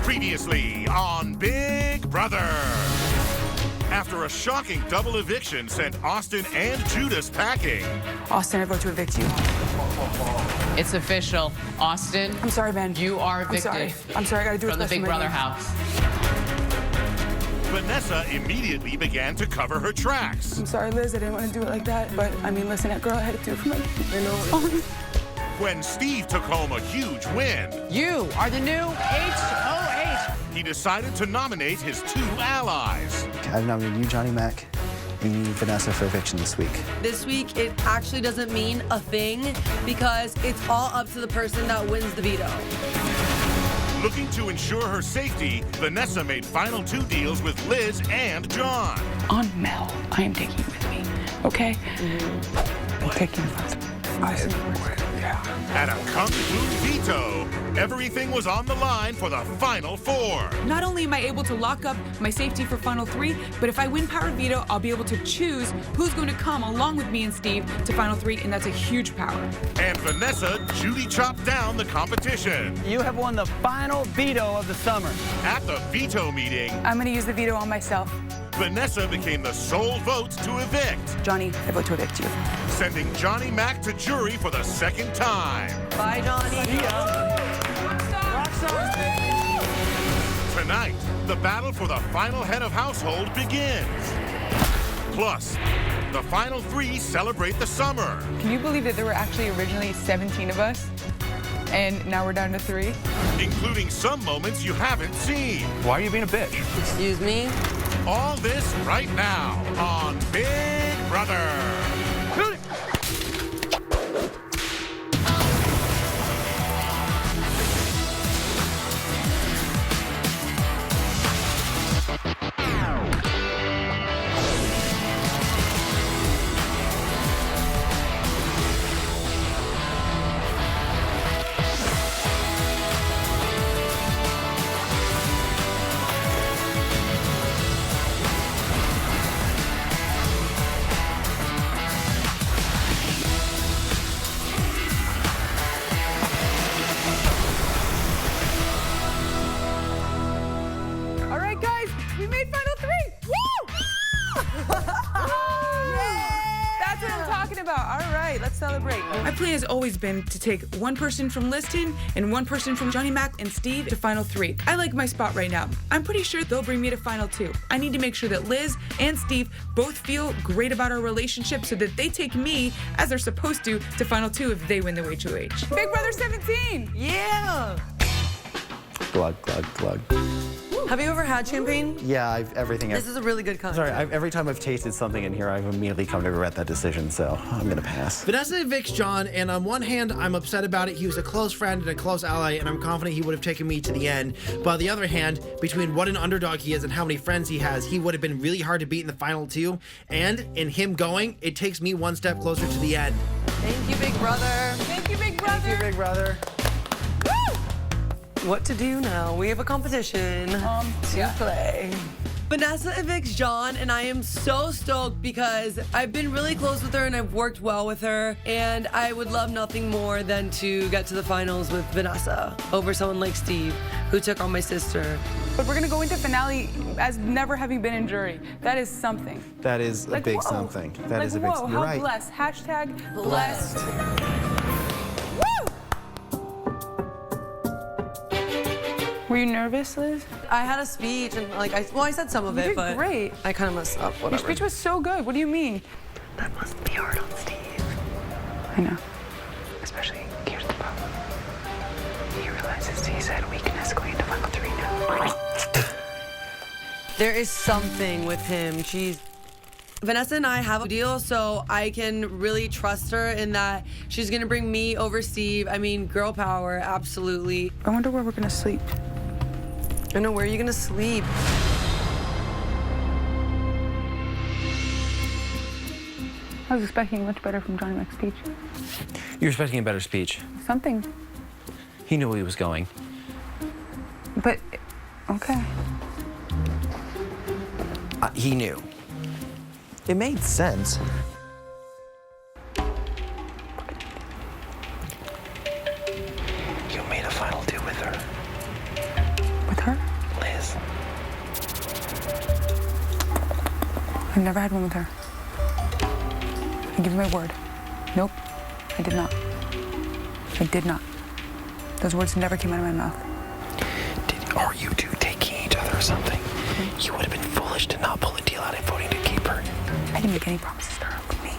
Previously on Big Brother. After a shocking double eviction sent Austin and Judas packing. Austin, I vote to evict you. It's official. Austin. I'm sorry, Ben. You are evicted. I'm sorry, I gotta do it from the Big Brother house. Vanessa immediately began to cover her tracks. I'm sorry, Liz, I didn't want to do it like that, but I mean, listen, that girl, I had to do it for my... I know. When Steve took home a huge win, You are the new HOH. he decided to nominate his two allies. I've nominated you, Johnny Mac, and you, Vanessa, for eviction this week. This week, it actually doesn't mean a thing because it's all up to the person that wins the veto. Looking to ensure her safety, Vanessa made final two deals with Liz and John. On Mel, I am taking you with me, okay? I'm taking you with me. At a kung fu veto, everything was on the line for the final four. Not only am I able to lock up my safety for Final 3, but if I win Power Veto, I'll be able to choose who's going to come along with me and Steve to Final 3, and that's a huge power. And Vanessa Judy chopped down the competition. You have won the final veto of the summer. At the veto meeting, I'm gonna use the veto on myself. Vanessa became the sole vote to evict, Johnny, I vote to evict you. sending Johnny Mac to jury for the second time. Bye, Johnny. Tonight, the battle for the final head of household begins. Plus, the final three celebrate the summer, Can you believe that there were actually originally 17 of us? And now we're down to 3? including some moments you haven't seen. Why are you being a bitch? Excuse me? All this right now on Big Brother. All right, guys, we made Final 3! Woo! That's what I'm talking about. All right, let's celebrate. My plan has always been to take one person from Liston and one person from Johnny Mac and Steve to Final 3. I like my spot right now. I'm pretty sure they'll bring me to Final 2. I need to make sure that Liz and Steve both feel great about our relationship so that they take me, as they're supposed to Final 2 if they win the HOH. Big Brother 17! Yeah. Glug, glug, glug. Have you ever had champagne? Yeah, everything. This is a really good kind. Sorry, every time I've tasted something in here, I've immediately come to regret that decision, so I'm gonna pass. Vanessa evicts John, and on one hand, I'm upset about it. He was a close friend and a close ally, and I'm confident he would have taken me to the end. But on the other hand, between what an underdog he is and how many friends he has, he would have been really hard to beat in the final two. And in him going, it takes me one step closer to the end. Thank you, Big Brother. Thank you, Big Brother! Thank you, Big Brother. What to do now? We have a competition to play. Vanessa evicts John, and I am so stoked because I've been really close with her and I've worked well with her, and I would love nothing more than to get to the finals with Vanessa over someone like Steve, who took on my sister. But we're gonna go into finale as never having been in jury. That is something. That is a big whoa. something. That is a big whoa, something. You're how right. blessed. Hashtag blessed. Were you nervous, Liz? I had a speech and I said some of You it, did but great. I kind of messed up. Your Whatever. speech was so good. What do you mean? That must be hard on Steve. I know. Especially, here's the problem. He realizes he's had weakness going into Final 3 now. There is something with him. Vanessa and I have a deal, so I can really trust her in that she's gonna bring me over Steve. I mean, girl power, absolutely. I wonder where we're gonna sleep. I know, where are you gonna sleep? I was expecting much better from Johnny Mac's speech. You're expecting a better speech. Something. He knew where he was going. But Okay. He knew. It made sense. You made a final two with her. With her? Liz. I've never had one with her. I give you my word. Nope, I did not. I did not. Those words never came out of my mouth. Are you two taking each other or something? You would have been foolish to not pull a deal out of voting to keep her. I didn't make any promises to her with me.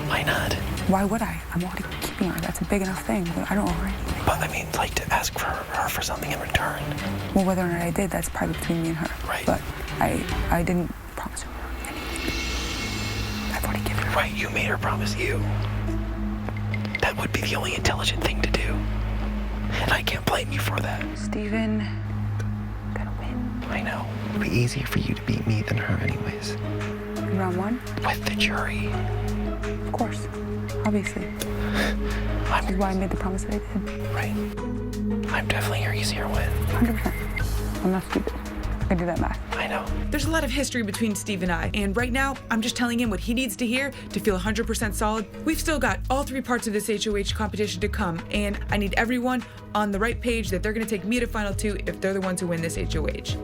Why not? Why would I? I'm already keeping her. That's a big enough thing. I don't owe her anything. But I mean, like to ask for her for something in return. Well, whether or not I did, that's private between me and her. Right. But I didn't promise her anything. I've already given her. Right, you made her promise you. That would be the only intelligent thing to do. And I can't blame you for that. Steven, gotta win. I know. It'd be easier for you to beat me than her anyways. In round one? With the jury. Of course. Obviously. This is why I made the promise that I did. Right. I'm definitely your easier win. 100%. I'm not stupid. I can do that math. I know. There's a lot of history between Steve and I, and right now, I'm just telling him what he needs to hear to feel 100% solid. We've still got all 3 parts of this HOH competition to come, and I need everyone on the right page that they're gonna take me to Final 2 if they're the ones who win this HOH.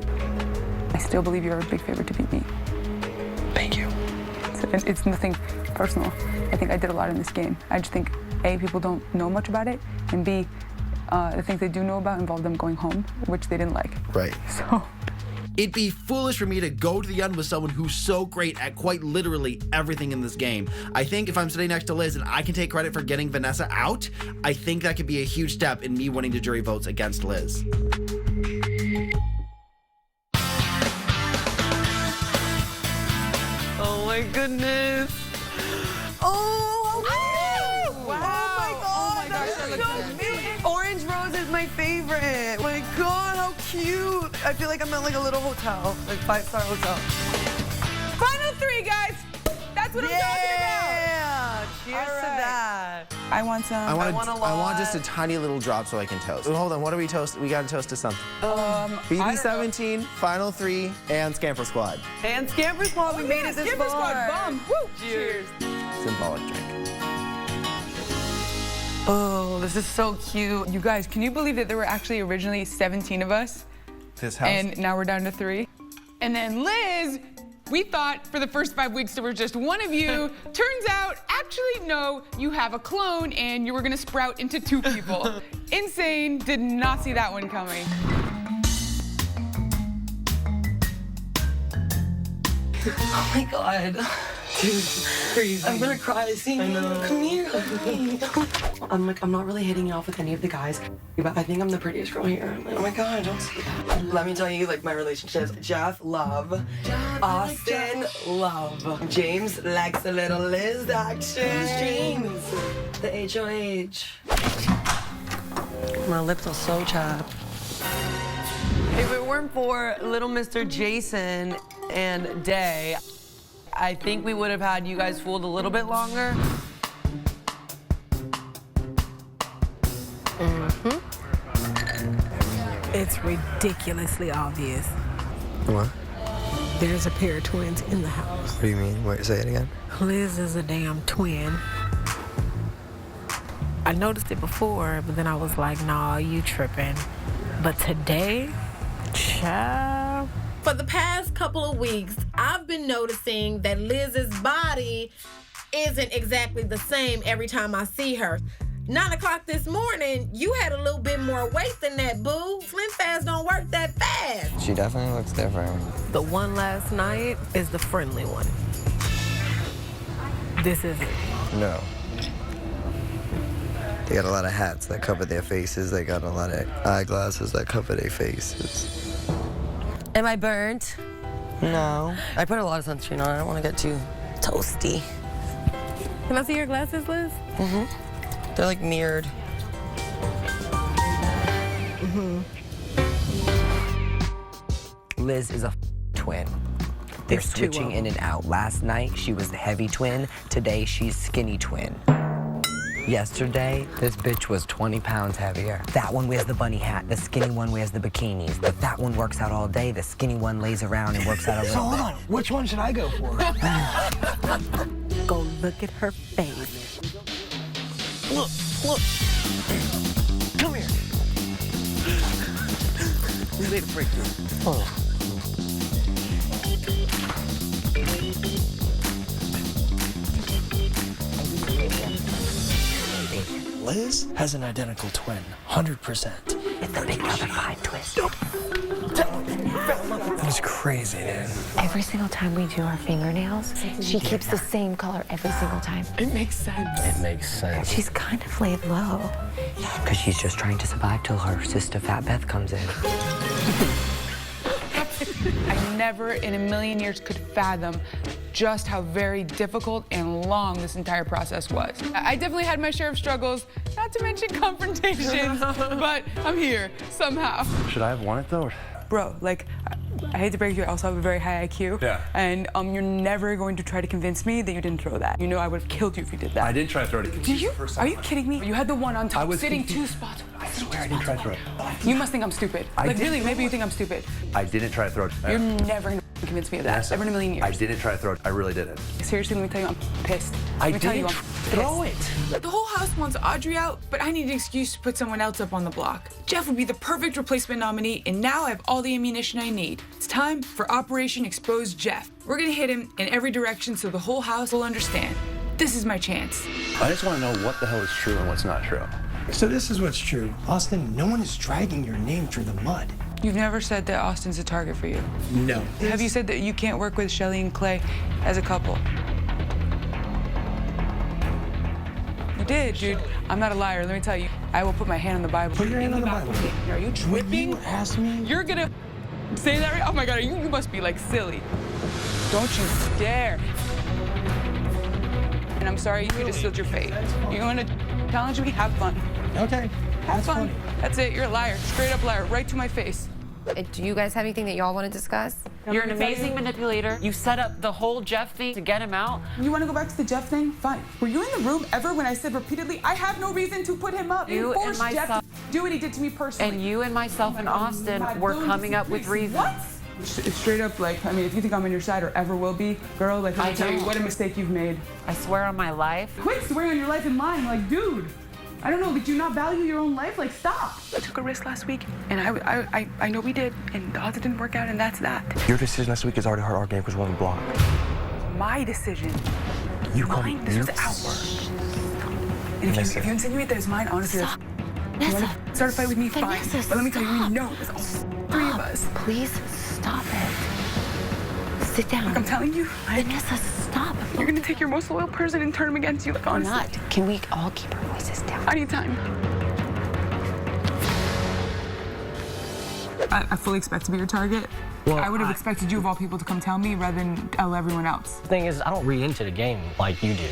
I still believe you're a big favorite to beat me. Thank you. It's nothing personal. I think I did a lot in this game. I just think, A, people don't know much about it, and B, the things they do know about involve them going home, which they didn't like. Right. So... It'd be foolish for me to go to the end with someone who's so great at quite literally everything in this game. I think if I'm sitting next to Liz and I can take credit for getting Vanessa out, I think that could be a huge step in me winning the jury votes against Liz. Oh my goodness. Oh, wow. Oh my gosh, that's so cute. Orange rose is my favorite. Oh my God, how cute. I feel like I'm at like a little hotel, like 5-star hotel. Final 3, guys. That's what I'm talking about. Yeah, cheers to that. I want some. I want a lot. I want just a tiny little drop so I can toast. Hold on, what do we toast? We gotta toast to something. BB17, Final 3, and Scamper Squad. And Scamper Squad, we made it this far. Scamper Squad, bum. Woo. Cheers. Symbolic drink. Oh, this is so cute. You guys, can you believe that there were actually originally 17 of us? This house. And now we're down to 3. And then Liz, we thought for the first 5 weeks there was just one of you. Turns out, actually, no, you have a clone and you were gonna sprout into 2 people. Insane, did not see that one coming. Oh my God. Dude, crazy. I'm gonna cry. See, I know. Come here. I'm not really hitting it off with any of the guys, but I think I'm the prettiest girl here. I'm like, oh my God, don't say that. Let me tell you, like, my relationships. Jeff, love. Austin, love. James likes a little Liz action. Who's James? The HOH. My lips are so chapped. If it weren't for little Mr. Jason and Day, I think we would have had you guys fooled a little bit longer. It's ridiculously obvious. What? There's a pair of twins in the house. What do you mean? Wait, say it again. Liz is a damn twin. I noticed it before, but then I was like, nah, you tripping. But today, child. For the past couple of weeks, I've been noticing that Liz's body isn't exactly the same every time I see her. 9 o'clock this morning, you had a little bit more weight than that, boo. Slim Fast don't work that fast. She definitely looks different. The one last night is the friendly one. This is it. No. They got a lot of hats that cover their faces. They got a lot of eyeglasses that cover their faces. Am I burnt? No. I put a lot of sunscreen on. I don't want to get too toasty. Can I see your glasses, Liz? Mm-hmm. They're like mirrored. Liz is a twin. They're There's 2 of switching them. in and out. Last night, she was the heavy twin. Today, she's skinny twin. Yesterday, this bitch was 20 pounds heavier. That one wears the bunny hat. The skinny one wears the bikinis. The fat one works out all day. The skinny one lays around and works out a little So hold on, which one should I go for? Go look at her face. Look. Come here. We made a breakthrough. Oh. Liz has an identical twin, 100%. It's the Big Brother 5 twist. That was crazy, dude. Every single time we do our fingernails, she keeps the same color every single time. It makes sense. It makes sense. She's kind of laid low. Because she's just trying to survive till her sister Fat Beth comes in. I never in a million years could fathom just how very difficult and long this entire process was. I definitely had my share of struggles, not to mention confrontations, but I'm here somehow. Should I have won it though? Bro, like, I hate to break you, I also have a very high IQ. Yeah. And you're never going to try to convince me that you didn't throw that. You know I would have killed you if you did that. I did try to throw it. Did you? Are you kidding me? You had the one on top, sitting confused. 2 spots. I swear I didn't try to throw it. You must think I'm stupid. Like, really, maybe you think I'm stupid. I didn't try to throw it. You're never gonna convince me of that, ever in a million years. I didn't try to throw it. I really didn't. Seriously, let me tell you, I'm pissed. I Let me tell you, didn't I'm throw pissed. it. The whole house wants Audrey out, but I need an excuse to put someone else up on the block. Jeff would be the perfect replacement nominee, and now I have all the ammunition I need. It's time for Operation Expose Jeff. We're gonna hit him in every direction so the whole house will understand. This is my chance. I just want to know what the hell is true and what's not true. So this is what's true. Austin, no one is dragging your name through the mud. You've never said that Austin's a target for you. No. Have you said that you can't work with Shelly and Clay as a couple? You did, dude. I'm not a liar. Let me tell you. I will put my hand on the Bible. Put your hand on the Bible. Are you tripping? You asked me. You're gonna say that right? Oh my God, you must be like silly. Don't you dare. And I'm sorry you just sealed your fate. You wanna challenge me? Have fun. Okay. Have fun. funny. That's it. You're a liar. Straight up liar. Right to my face. Do you guys have anything that y'all want to discuss? You're an amazing manipulator. You set up the whole Jeff thing to get him out. You want to go back to the Jeff thing? Fine. Were you in the room ever when I said repeatedly, I have no reason to put him up? You and Jeff myself. to do what he did to me personally. And you and myself and Austin were coming up with reasons. What? Straight up, like, I mean, if you think I'm on your side or ever will be, girl, like, let me tell you what a mistake you've made. I swear on my life. Quit swearing on your life and mine, like, dude. I don't know, but do you not value your own life? Like, stop. I took a risk last week, and I know we did, and the odds didn't work out, and that's that. Your decision last week has already hurt our game because we're on the block. My decision. You mine. This was ours. And if you insinuate that it's mine, honestly, Stop. you want to start a fight with me, fine. Vanessa, But let me tell you, we know it's all 3 of us. Please stop it. Sit down. Like I'm telling you, Vanessa, stop. You're gonna take your most loyal person and turn him against you. Like, Or honestly. not. Can we all keep our voices down? I need time. I fully expect to be your target. Well, I would have expected you of all people to come tell me rather than tell everyone else. The thing is, I don't read into the game like you do.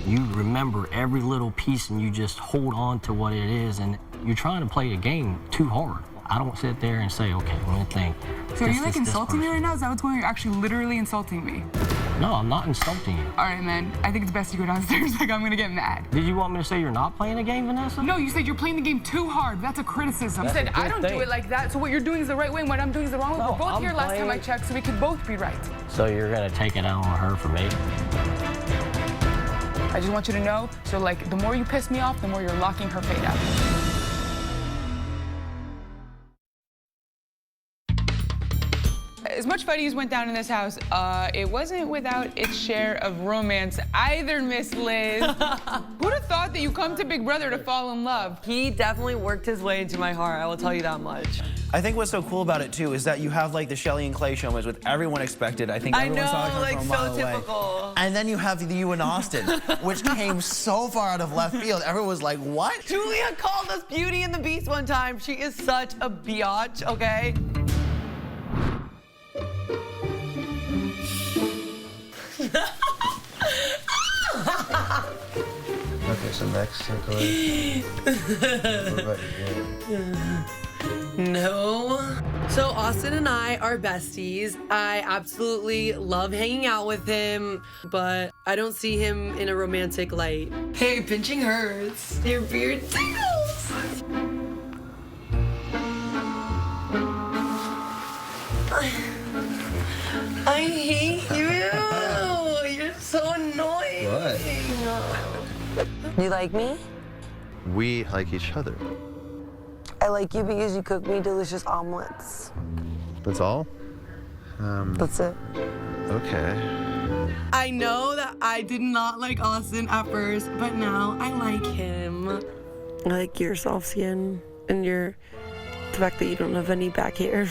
You remember every little piece and you just hold on to what it is, and you're trying to play the game too hard. I don't sit there and say, okay, let me think. So are you like insulting me right now? Is that what's going on? You're actually literally insulting me. No, I'm not insulting you. All right, man. I think it's best you go downstairs. Like, I'm gonna get mad. Did you want me to say you're not playing the game, Vanessa? No, you said you're playing the game too hard. That's a criticism. That's You said a good I don't thing. do it like that, so what you're doing is the right way and what I'm doing is the wrong way. No, We're both I'm here last time I playing- checked, so we could both be right. So you're gonna take it out on her for me? I just want you to know, so like, the more you piss me off, the more you're locking her fate out. As much fighting as went down in this house, it wasn't without its share of romance either, Miss Liz. Who'd have thought that you come to Big Brother to fall in love? He definitely worked his way into my heart, I will tell you that much. I think what's so cool about it too is that you have like the Shelly and Clay showmans with everyone expected. I think I everyone saw it know, coming like from a mile so away. typical. And then you have the you and Austin, which came so far out of left field. Everyone was like, what? Julia called us Beauty and the Beast one time. She is such a biatch, okay? Okay, so next circle. No. So Austin and I are besties. I absolutely love hanging out with him, but I don't see him in a romantic light. Hey, pinching hurts. Your beard tickles. I hate you. You're so annoying. What? You like me? We like each other. I like you because you cook me delicious omelets. That's all? That's it. Okay. I know that I did not like Austin at first, but now I like him. I like your soft skin and the fact that you don't have any back hair.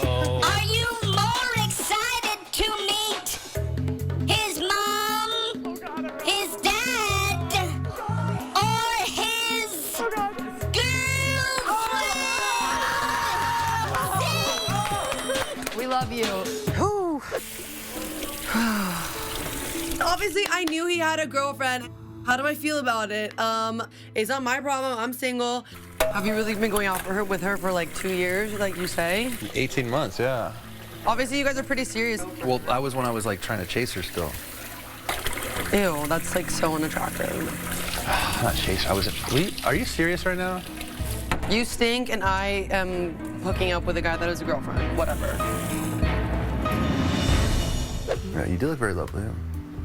Are you more excited to meet his mom, his dad, or his girlfriend? We love you. Obviously, I knew he had a girlfriend. How do I feel about it? It's not my problem. I'm single. Have you really been going out with her for like 2 years, like you say? 18 months, yeah. Obviously, you guys are pretty serious. Well, I was when I was like trying to chase her still. Ew, that's like so unattractive. Not chase. Are you serious right now? You stink, and I am hooking up with a guy that has a girlfriend. Whatever. Yeah, you do look very lovely.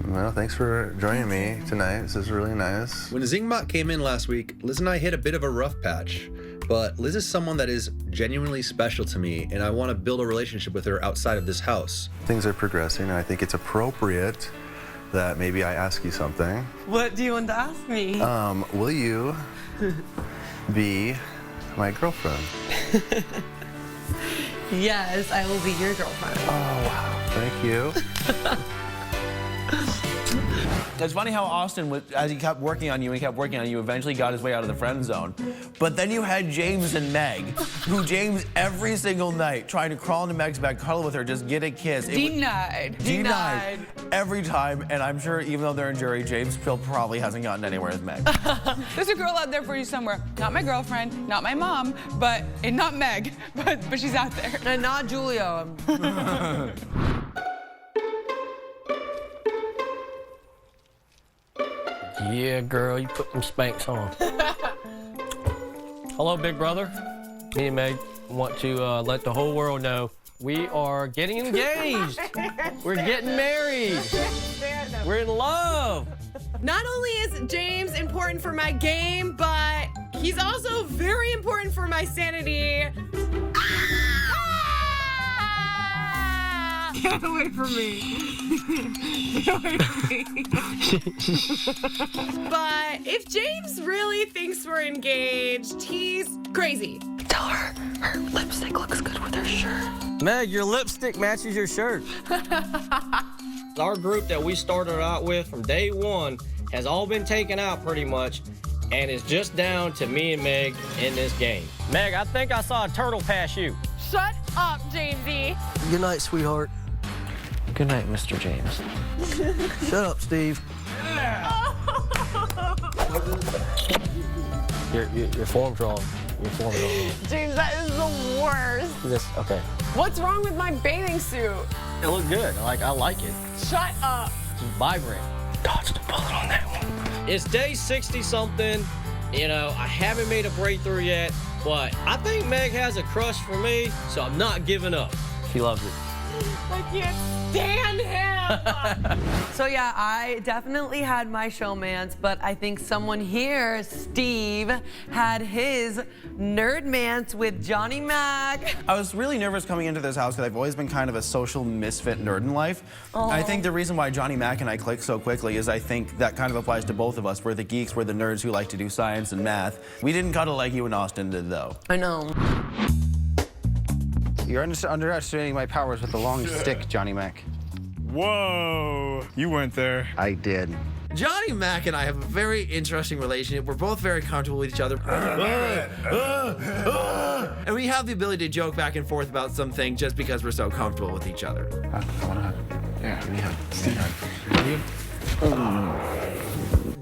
Well, thanks for joining me tonight. This is really nice. When Zingbot came in last week, Liz and I hit a bit of a rough patch. But Liz is someone that is genuinely special to me, and I want to build a relationship with her outside of this house. Things are progressing, and I think it's appropriate that maybe I ask you something. What do you want to ask me? Will you be my girlfriend? Yes, I will be your girlfriend. Oh, wow. Thank you. It's funny how Austin, as he kept working on you, eventually got his way out of the friend zone. But then you had James and Meg, who James every single night trying to crawl into Meg's bed, cuddle with her, just get a kiss. Denied. Every time, and I'm sure even though they're in jury, James still probably hasn't gotten anywhere with Meg. There's a girl out there for you somewhere. Not my girlfriend, not my mom, and not Meg, but she's out there. And not Julia. Yeah, girl, you put them Spanx on. Hello, big brother. Me and Meg want to let the whole world know we are getting engaged. We're getting married. We're in love. Not only is James important for my game, but he's also very important for my sanity. Get away from me. Get away from me. But if James really thinks we're engaged, he's crazy. Tell her her lipstick looks good with her shirt. Meg, your lipstick matches your shirt. Our group that we started out with from day one has all been taken out pretty much, and it's just down to me and Meg in this game. Meg, I think I saw a turtle pass you. Shut up, Jamesy. Good night, sweetheart. Good night, Mr. James. Shut up, Steve. Your form's wrong. Your form's wrong. James, that is the worst. Okay. What's wrong with my bathing suit? It looks good. I like it. Shut up. It's vibrant. Dodge the bullet on that one. It's day 60-something. You know, I haven't made a breakthrough yet, but I think Meg has a crush for me, so I'm not giving up. She loves it. I can't stand him. So yeah, I definitely had my showmance, but I think someone here, Steve, had his nerdmance with Johnny Mac. I was really nervous coming into this house because I've always been kind of a social misfit nerd in life. I think the reason why Johnny Mac and I clicked so quickly is I think that kind of applies to both of us. We're the geeks, we're the nerds who like to do science and math. We didn't cuddle like you and Austin did, though. I know. You're underestimating my powers with the long stick, Johnny Mac. Whoa, you weren't there. I did. Johnny Mac and I have a very interesting relationship. We're both very comfortable with each other. And we have the ability to joke back and forth about something just because we're so comfortable with each other.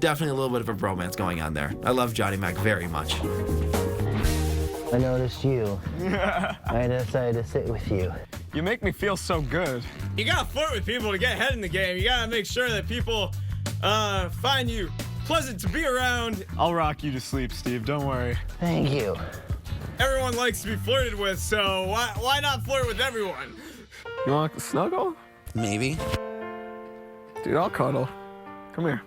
definitely a little bit of a bromance going on there. I love Johnny Mac very much. I noticed you. I decided to sit with you. You make me feel so good. You gotta flirt with people to get ahead in the game. You gotta make sure that people find you pleasant to be around. I'll rock you to sleep, Steve. Don't worry. Thank you. Everyone likes to be flirted with, so why not flirt with everyone? You want to snuggle? Maybe. Dude, I'll cuddle. Come here.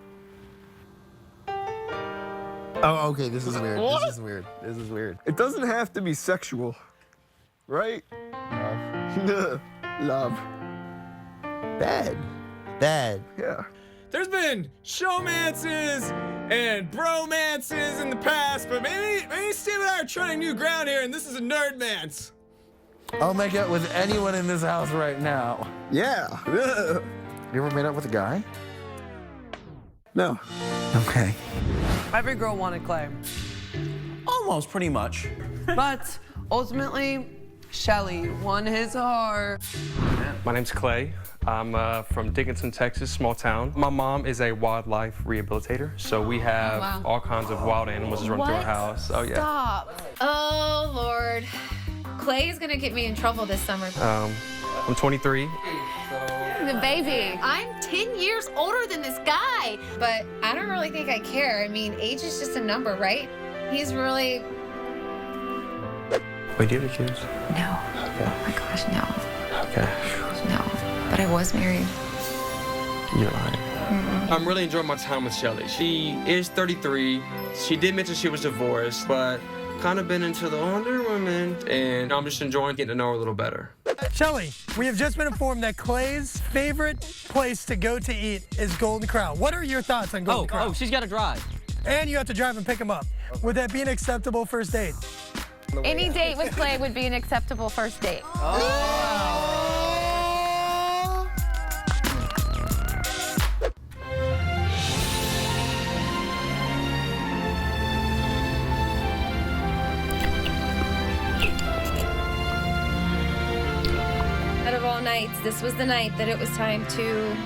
Oh, okay, this is weird. What? This is weird. This is weird. It doesn't have to be sexual, right? Love. Love. Bad. Yeah. There's been showmances and bromances in the past, but maybe Steve and I are trying new ground here, and this is a nerdmance. I'll make out with anyone in this house right now. Yeah. You ever made out with a guy? No. Okay. Every girl wanted Clay. Almost, pretty much. But ultimately, Shelly won his heart. My name's Clay. I'm from Dickinson, Texas, small town. My mom is a wildlife rehabilitator, so we have all kinds of wild animals that run through our house. Oh, yeah. Stop. Oh, Lord. Clay is gonna get me in trouble this summer. I'm 23. The baby. I'm 10 years older than this guy, but I don't really think I care. I mean, age is just a number, right? He's really... Wait, do you have kids? No. Okay. Oh my gosh, no. Okay. No. But I was married. You're right. I'm really enjoying my time with Shelly. She is 33. She did mention she was divorced, but kind of been into the older women, and I'm just enjoying getting to know her a little better. Shelly, we have just been informed that Clay's favorite place to go to eat is Golden Corral. What are your thoughts on Golden Corral? Oh, she's got to drive. And you have to drive and pick him up. Would that be an acceptable first date? Any date with Clay would be an acceptable first date. Out of all nights, this was the night that it was time to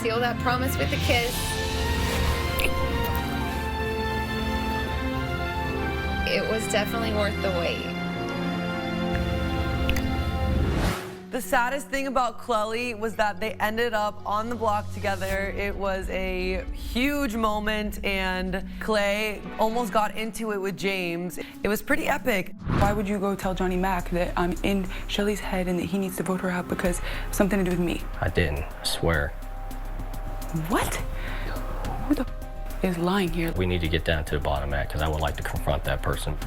seal that promise with a kiss. It was definitely worth the wait. The saddest thing about Chloe was that they ended up on the block together. It was a huge moment, and Clay almost got into it with James. It was pretty epic. Why would you go tell Johnny Mac that I'm in Shelly's head and that he needs to vote her out because something to do with me? I didn't, I swear. What? Who the is lying here? We need to get down to the bottom of that because I would like to confront that person.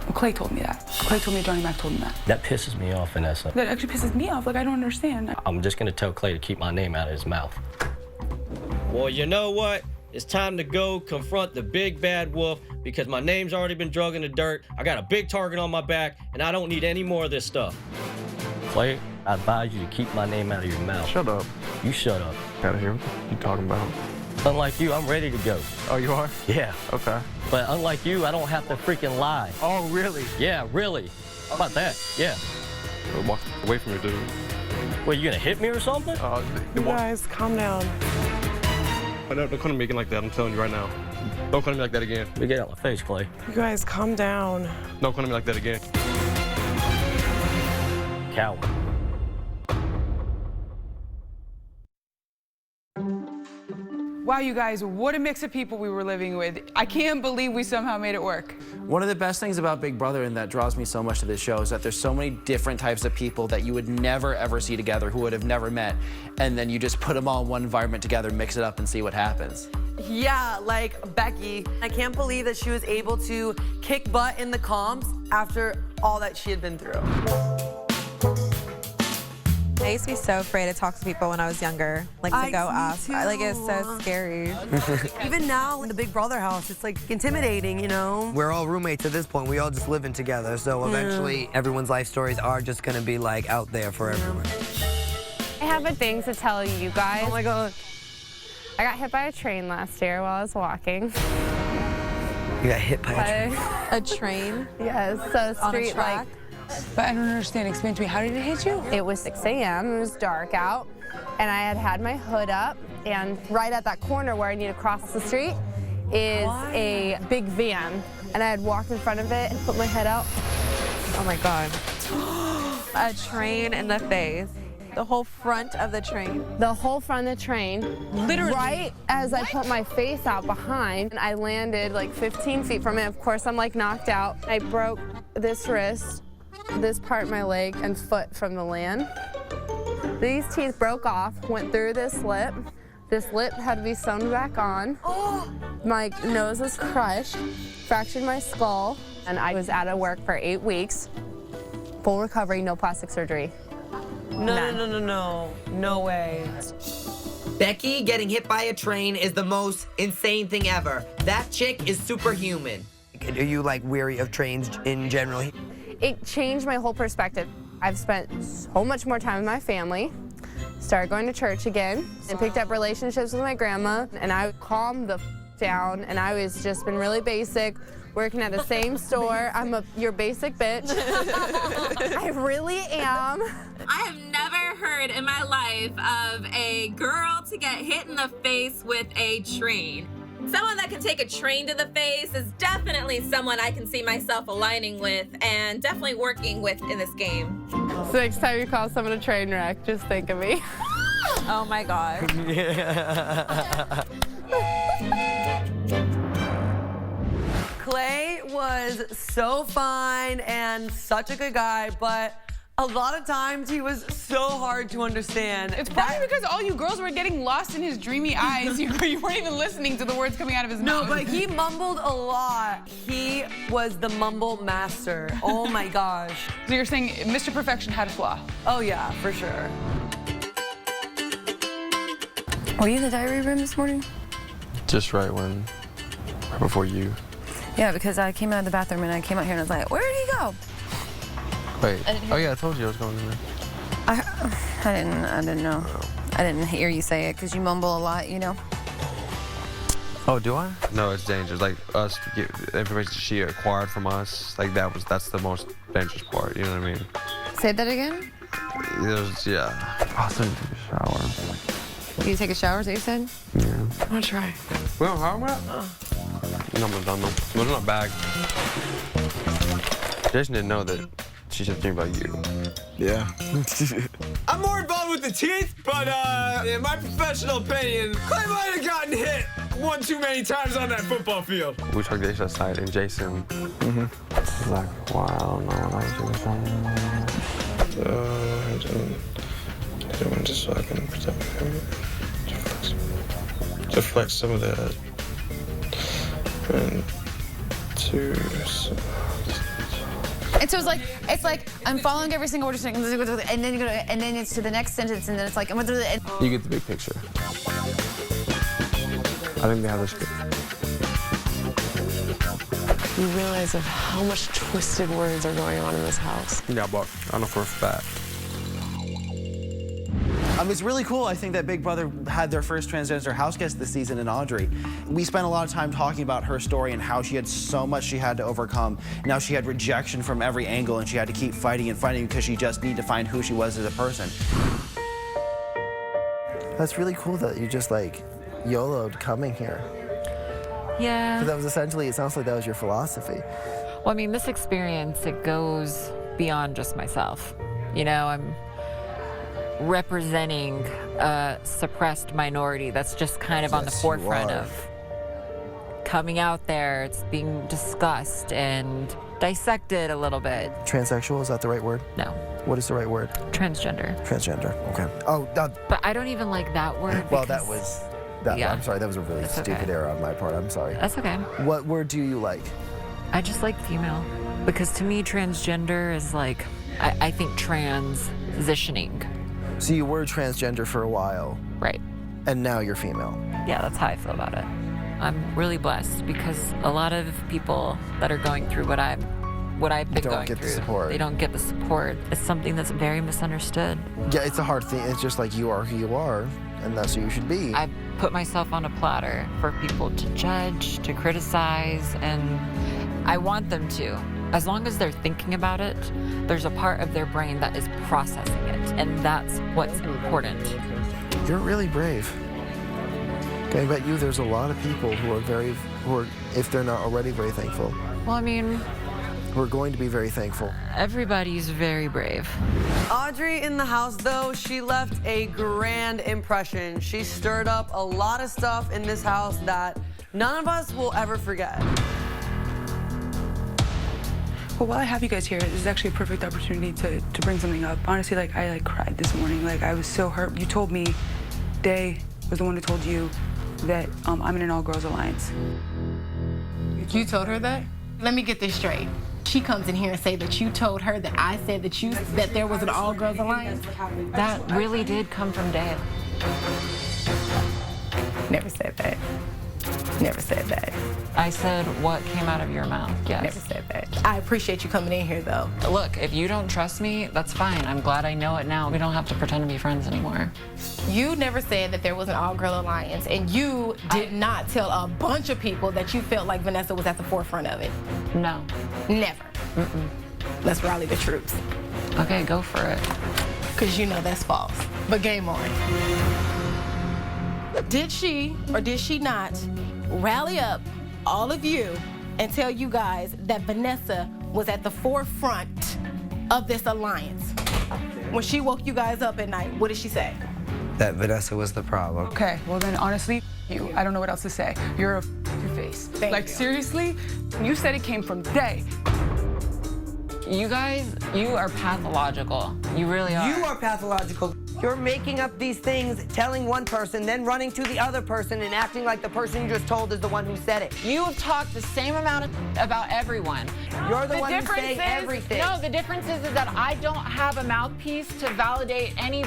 Well, Clay told me that. Clay told me Johnny Mac told him that. That pisses me off, Vanessa. That actually pisses me off. Like, I don't understand. I'm just gonna tell Clay to keep my name out of his mouth. Well, you know what? It's time to go confront the big bad wolf because my name's already been drug in the dirt. I got a big target on my back, and I don't need any more of this stuff. Clay, I advise you to keep my name out of your mouth. Shut up. You shut up. Out of here. What you talking about? Unlike you, I'm ready to go. Oh, you are? Yeah. Okay. But unlike you, I don't have to freaking lie. Oh, really? Yeah, really. How about that? Yeah. Walk away from your dude. Well, you gonna hit me or something? You guys, calm down. Don't come to me again like that. I'm telling you right now. Don't come to me like that again. Let me get out my face, Clay. You guys, calm down. Don't come to me like that again. Coward. Wow, you guys, what a mix of people we were living with. I can't believe we somehow made it work. One of the best things about Big Brother and that draws me so much to this show is that there's so many different types of people that you would never ever see together who would have never met, and then you just put them all in one environment together, mix it up, and see what happens. Yeah, like Becky. I can't believe that she was able to kick butt in the comps after all that she had been through. I used to be so afraid to talk to people when I was younger, like to go up. Like it's so scary. Even now in the Big Brother house, it's like intimidating, you know? We're all roommates at this point. We all just living together. So eventually everyone's life stories are just gonna be like out there for everyone. I have a thing to tell you guys. Oh my God. I got hit by a train last year while I was walking. You got hit by a train? A train? Yes, so On a street track? like. But I don't understand. Explain to me, how did it hit you? It was 6 a.m., it was dark out, and I had my hood up, and right at that corner where I need to cross the street, is a big van, and I had walked in front of it and put my head out. Oh my God. A train in the face. The whole front of the train. The whole front of the train. Literally. Right as I put my face out behind, I landed like 15 feet from it. Of course, I'm like knocked out. I broke this wrist, this part of my leg, and foot from the land. These teeth broke off, went through this lip. This lip had to be sewn back on. My nose was crushed, fractured my skull, and I was out of work for 8 weeks. Full recovery, no plastic surgery. No way. Becky getting hit by a train is the most insane thing ever. That chick is superhuman. Are you like weary of trains in general? It changed my whole perspective. I've spent so much more time with my family, started going to church again, and picked up relationships with my grandma, and I calmed the down, and I was just been really basic, working at the same store. I'm your basic bitch. I really am. I have never heard in my life of a girl to get hit in the face with a train. Someone that can take a train to the face is definitely someone I can see myself aligning with and definitely working with in this game. So next time you call someone a train wreck, just think of me. Oh my God. Clay was so fine and such a good guy, but a lot of times he was so hard to understand. It's probably because all you girls were getting lost in his dreamy eyes. You weren't even listening to the words coming out of his mouth. No, but he mumbled a lot. He was the mumble master. Oh my gosh. So you're saying Mr. Perfection had a flaw? Oh yeah, for sure. Were you in the diary room this morning? Just right before you. Yeah, because I came out of the bathroom and I came out here and I was like, where did he go? Wait. Oh yeah, I told you I was going in there. I didn't know. I didn't hear you say it because you mumble a lot, you know. Oh, do I? No, it's dangerous. Like us to get the information she acquired from us, like that's the most dangerous part. You know what I mean? Say that again. I'll send you a shower. You take a shower, is that what you said? Yeah. I'm gonna try. We don't have that? No, I'm done though. No, it's not bag. Jason didn't know that she should think about you. Yeah. I'm more involved with the teeth, but in my professional opinion, Clay might have gotten hit one too many times on that football field. We took Jason aside, and Jason was like, wow, no, I was doing something. I didn't want to so I can protect him. To flex some of that. And And so it's like I'm following every single word, and then you go to, and then it's to the next sentence, and then it's like you get the big picture. I think they have this. You realize of how much twisted words are going on in this house. Yeah, but I know for a fact. It's really cool, I think, that Big Brother had their first transgender house guest this season in Audrey. We spent a lot of time talking about her story and how she had so much she had to overcome. Now she had rejection from every angle and she had to keep fighting and fighting because she just needed to find who she was as a person. That's really cool that you just like YOLO'd coming here. Yeah. But that was essentially, it sounds like that was your philosophy. Well, I mean, this experience, it goes beyond just myself. You know, I'm representing a suppressed minority that's just kind of on the forefront of coming out there. It's being discussed and dissected a little bit. Transsexual, is that the right word? No. What is the right word? Transgender. Transgender, okay. Oh, but I don't even like that word. Well, that was, yeah. I'm sorry, that was a really stupid error on my part, I'm sorry. That's okay. What word do you like? I just like female. Because to me, transgender is like, I think transitioning. So you were transgender for a while. Right. And now you're female. Yeah, that's how I feel about it. I'm really blessed because a lot of people that are going through what I've been going through, the support. They don't get the support. It's something that's very misunderstood. Yeah, it's a hard thing. It's just like you are who you are, and that's who you should be. I put myself on a platter for people to judge, to criticize, and I want them to. As long as they're thinking about it, there's a part of their brain that is processing it, and that's what's important. You're really brave. Okay, I bet you there's a lot of people who are very who are, if they're not already very thankful, Well, I mean, who are going to be very thankful. everybody's very brave. Audrey in the house, though, she left a grand impression. She stirred up a lot of stuff in this house that none of us will ever forget. Well, while I have you guys here, this is actually a perfect opportunity to bring something up. Honestly, like, I cried this morning. Like, I was so hurt. You told me, Day was the one who told you that I'm in an all-girls alliance. You told her that? Let me get this straight. She comes in here and say that you told her that I said that there was an all-girls alliance? That really did come from Dad. Never said that. Never said that. I said what came out of your mouth, yes. Never said that. I appreciate you coming in here, though. Look, if you don't trust me, that's fine. I'm glad I know it now. We don't have to pretend to be friends anymore. You never said that there was an all-girl alliance, and you did not tell a bunch of people that you felt like Vanessa was at the forefront of it. No. Never. Mm-mm. Let's rally the troops. Okay, go for it. Because you know that's false. But game on. Did she or did she not rally up all of you and tell you guys that Vanessa was at the forefront of this alliance? When she woke you guys up at night, what did she say? That Vanessa was the problem. Okay, well then, honestly, I don't know what else to say. You're a face. Like, seriously? You said it came from Day. You guys, you are pathological. You really are. You are pathological. You're making up these things, telling one person, then running to the other person and acting like the person you just told is the one who said it. You have talked the same amount about everyone. You're the one who say everything. No, the difference is that I don't have a mouthpiece to validate any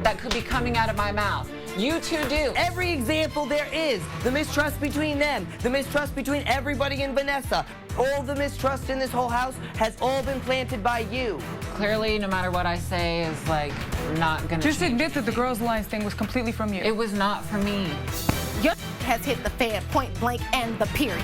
that could be coming out of my mouth. You two do. Every example there is. The mistrust between them, the mistrust between everybody and Vanessa. All the mistrust in this whole house has all been planted by you. Clearly, no matter what I say is like not gonna Just change. admit that the girls' alliance thing was completely from you. It was not from me. Your has hit the fan point blank and the period.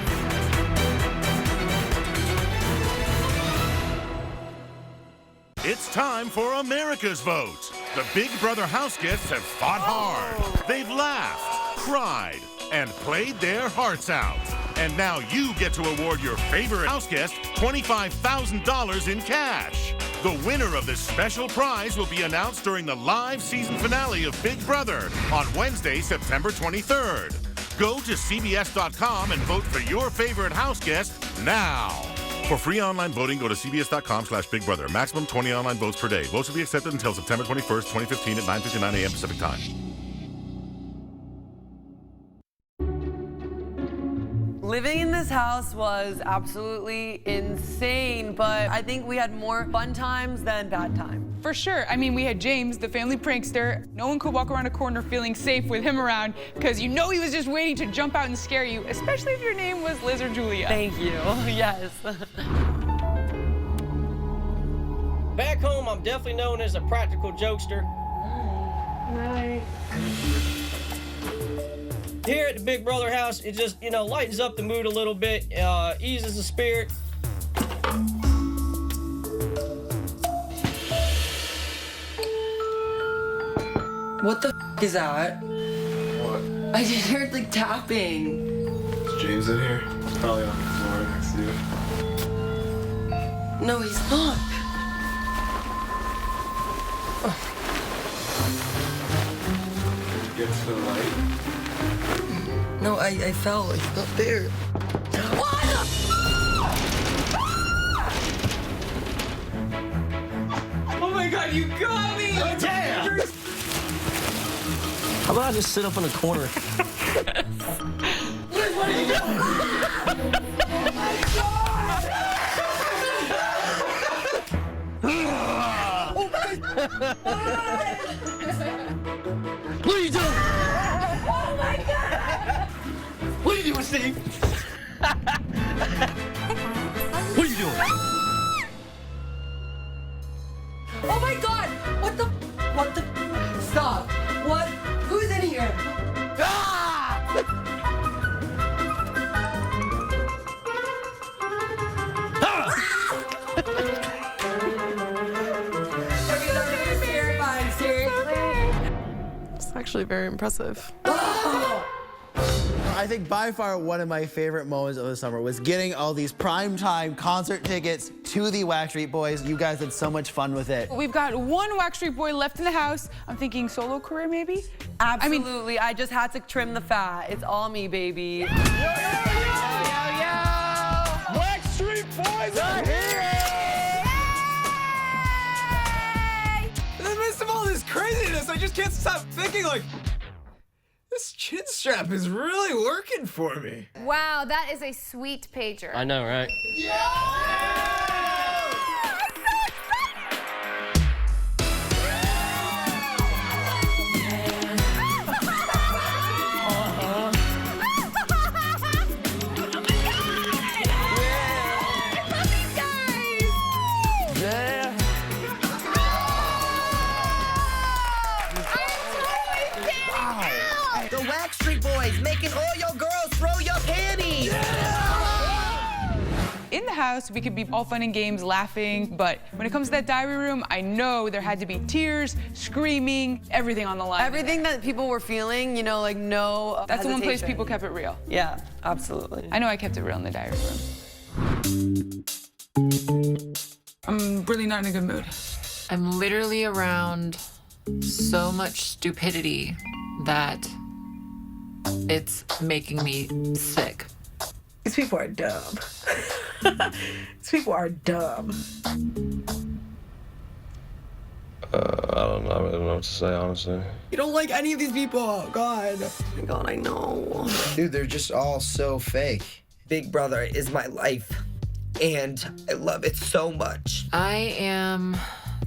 It's time for America's vote. The Big Brother house guests have fought hard. They've laughed, cried, and played their hearts out. And now you get to award your favorite house guest $25,000 in cash. The winner of this special prize will be announced during the live season finale of Big Brother on Wednesday, September 23rd. Go to CBS.com and vote for your favorite house guest now. For free online voting, go to cbs.com/Big Brother. Maximum 20 online votes per day. Votes will be accepted until September 21st, 2015 at 9:59 a.m. Pacific Time. Living in this house was absolutely insane, but I think we had more fun times than bad times. For sure. I mean, we had James, the family prankster. No one could walk around a corner feeling safe with him around because you know he was just waiting to jump out and scare you, especially if your name was Liz or Julia. Thank you. Yes. Back home, I'm definitely known as a practical jokester. Night. Here at the Big Brother house, it just, lightens up the mood a little bit, eases the spirit. What the is that? What? I just heard like tapping. Is James in here? He's probably on the floor next to you. No, he's not. Did you get to the light? No, I fell. It's not there. What the? Oh my God, you got me! Oh, damn! How about I just sit up in a corner? Liz, what are you doing? Oh my God! Oh my God! What are you doing? Oh my God! What are you doing, Steve? What are you doing? Oh my God! What the? What the? Stop! What? Who's in here? Ah! Terrifying, seriously. It's actually very impressive. I I think by far one of my favorite moments of the summer was getting all these primetime concert tickets to the Backstreet Boys. You guys had so much fun with it. We've got one Backstreet Boy left in the house. I'm thinking solo career, maybe? Absolutely. I just had to trim the fat. It's all me, baby. Backstreet Boys are here! In the midst of all this craziness, I just can't stop thinking, like, this chin strap is really working for me. Wow, that is a sweet pager. I know, right? The Backstreet Boys making all your girls throw your panties. In the house, we could be all fun and games, laughing, but when it comes to that diary room, I know there had to be tears, screaming, everything on the line. Everything that people were feeling, you know, like no That's the one place hesitation. people kept it real. Yeah, absolutely. I know I kept it real in the diary room. I'm really not in a good mood. I'm literally around so much stupidity that it's making me sick. These people are dumb. These people are dumb. I don't know. I really don't know what to say, honestly. You don't like any of these people. God. Oh my God, I know. Dude, they're just all so fake. Big Brother is my life, and I love it so much. I am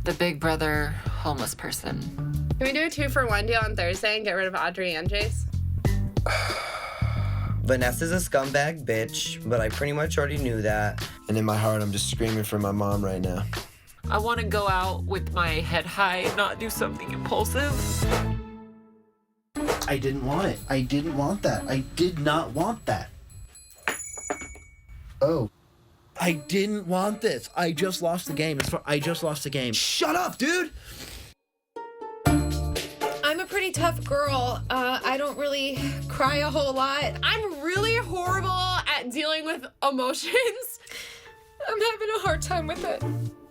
the Big Brother homeless person. Can we do a 2-for-1 deal on Thursday and get rid of Audrey and Jace? Vanessa's a scumbag bitch, but I pretty much already knew that. And in my heart, I'm just screaming for my mom right now. I want to go out with my head high and not do something impulsive. I didn't want it. I didn't want that. I did not want that. Oh. I didn't want this. I just lost the game. I just lost the game. Shut up, dude! I'm a pretty tough girl. I don't really cry a whole lot. I'm really horrible at dealing with emotions. I'm having a hard time with it.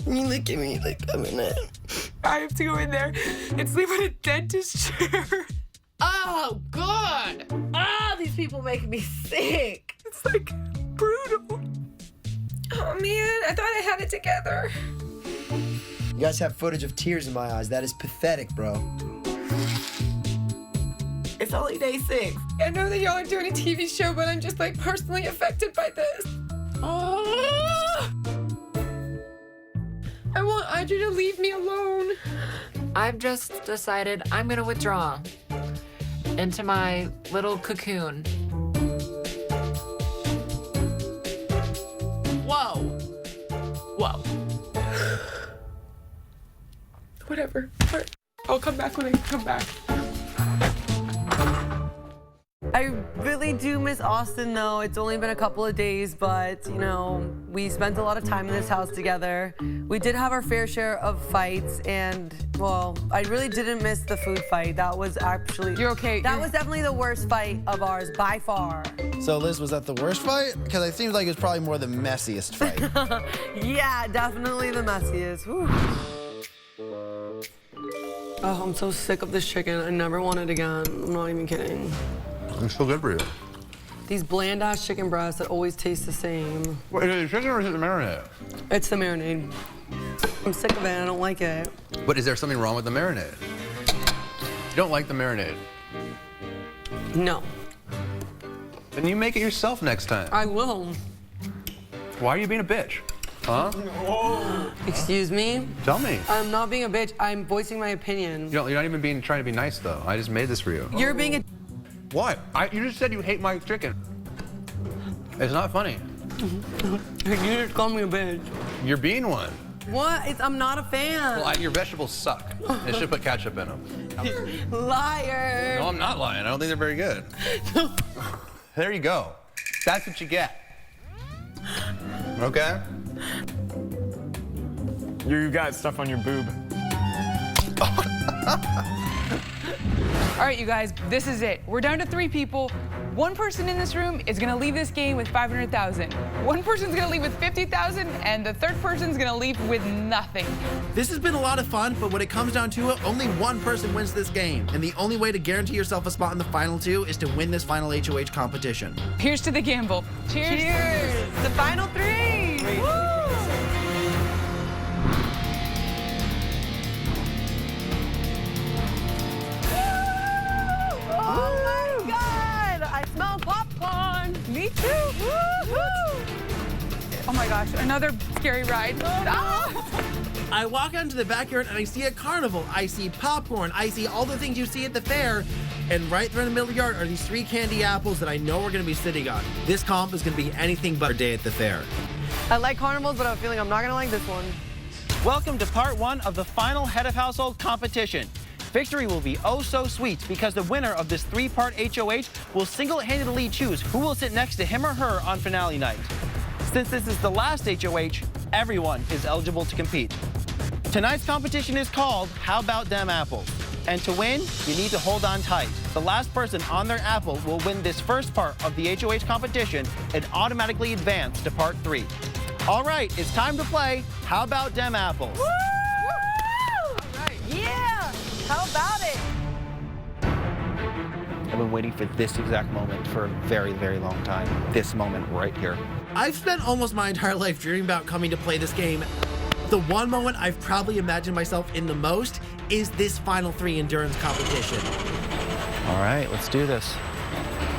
You look at me like I'm in it. I have to go in there and sleep on a dentist chair. Oh, God. Ah, these people make me sick. It's like brutal. Oh man, I thought I had it together. You guys have footage of tears in my eyes. That is pathetic, bro. It's only day 6. I know that y'all are doing a TV show, but I'm just like personally affected by this. Oh! I want Audrey to leave me alone. I've just decided I'm gonna withdraw into my little cocoon. Whoa. Whoa. Whatever. I'll come back when I come back. I really do miss Austin, though. It's only been a couple of days, but, you know, we spent a lot of time in this house together. We did have our fair share of fights, and, well, I really didn't miss the food fight. That was actually... You're okay. That was definitely the worst fight of ours, by far. So, Liz, was that the worst fight? Because it seems like it was probably more the messiest fight. Yeah, definitely the messiest. Whew. Oh, I'm so sick of this chicken. I never want it again. I'm not even kidding. It's so good for you. These bland-ass chicken breasts that always taste the same. Wait, is it chicken or is it the marinade? It's the marinade. I'm sick of it. I don't like it. But is there something wrong with the marinade? You don't like the marinade? No. Then you make it yourself next time. I will. Why are you being a bitch? Huh? Excuse me? Tell me. I'm not being a bitch. I'm voicing my opinion. You're not even trying to be nice, though. I just made this for you. You're being a... What? You just said you hate my chicken. It's not funny. You just called me a bitch. You're being one. What? I'm not a fan. Well, your vegetables suck. You should put ketchup in them. Liar. No, I'm not lying. I don't think they're very good. There you go. That's what you get. Okay? You got stuff on your boob. All right, you guys, this is it. We're down to 3 people. One person in this room is gonna leave this game with 500,000. One person's gonna leave with 50,000, and the third person's gonna leave with nothing. This has been a lot of fun, but when it comes down to it, only one person wins this game. And the only way to guarantee yourself a spot in the final 2 is to win this final HOH competition. Here's to the gamble. Cheers. Cheers. The final 3. Woo! Oh my God! I smell popcorn. Me too. Woo-hoo. Oh my gosh, another scary ride. I walk out into the backyard and I see a carnival. I see popcorn. I see all the things you see at the fair. And right there in the middle of the yard are these 3 candy apples that I know we're going to be sitting on. This comp is going to be anything but a day at the fair. I like carnivals, but I have a feeling I'm not going to like this one. Welcome to part 1 of the final head of household competition. Victory will be oh so sweet because the winner of this 3-part HOH will single-handedly choose who will sit next to him or her on finale night. Since this is the last HOH, everyone is eligible to compete. Tonight's competition is called How About Dem Apples? And to win, you need to hold on tight. The last person on their apple will win this first part of the HOH competition and automatically advance to part 3. All right, it's time to play How About Dem Apples? Woo! All right. Yeah! How about it? I've been waiting for this exact moment for a very, very long time. This moment right here. I've spent almost my entire life dreaming about coming to play this game. The one moment I've probably imagined myself in the most is this final 3 endurance competition. All right, let's do this.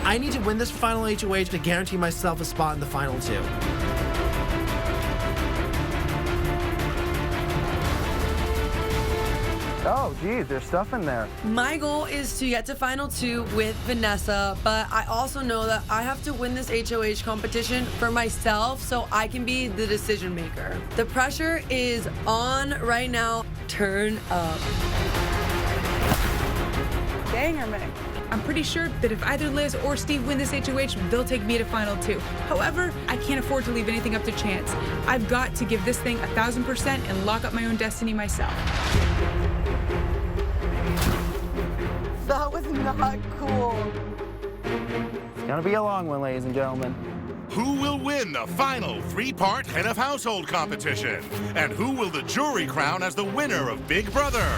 I need to win this final HOH to guarantee myself a spot in the final 2. Oh, geez, there's stuff in there. My goal is to get to final 2 with Vanessa, but I also know that I have to win this HOH competition for myself so I can be the decision maker. The pressure is on right now. Turn up. Dang, I'm pretty sure that if either Liz or Steve win this HOH, they'll take me to final 2. However, I can't afford to leave anything up to chance. I've got to give this thing 1,000% and lock up my own destiny myself. That was not cool. It's gonna be a long one, ladies and gentlemen. Who will win the final 3-part head of household competition? And who will the jury crown as the winner of Big Brother?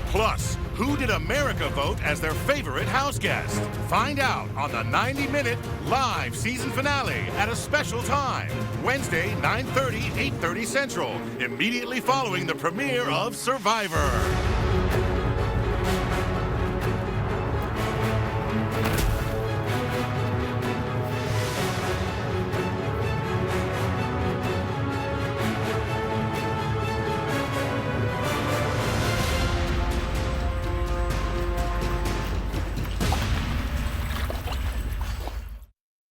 Plus, who did America vote as their favorite house guest? Find out on the 90-minute live season finale at a special time, Wednesday, 9:30, 8:30 Central, immediately following the premiere of Survivor.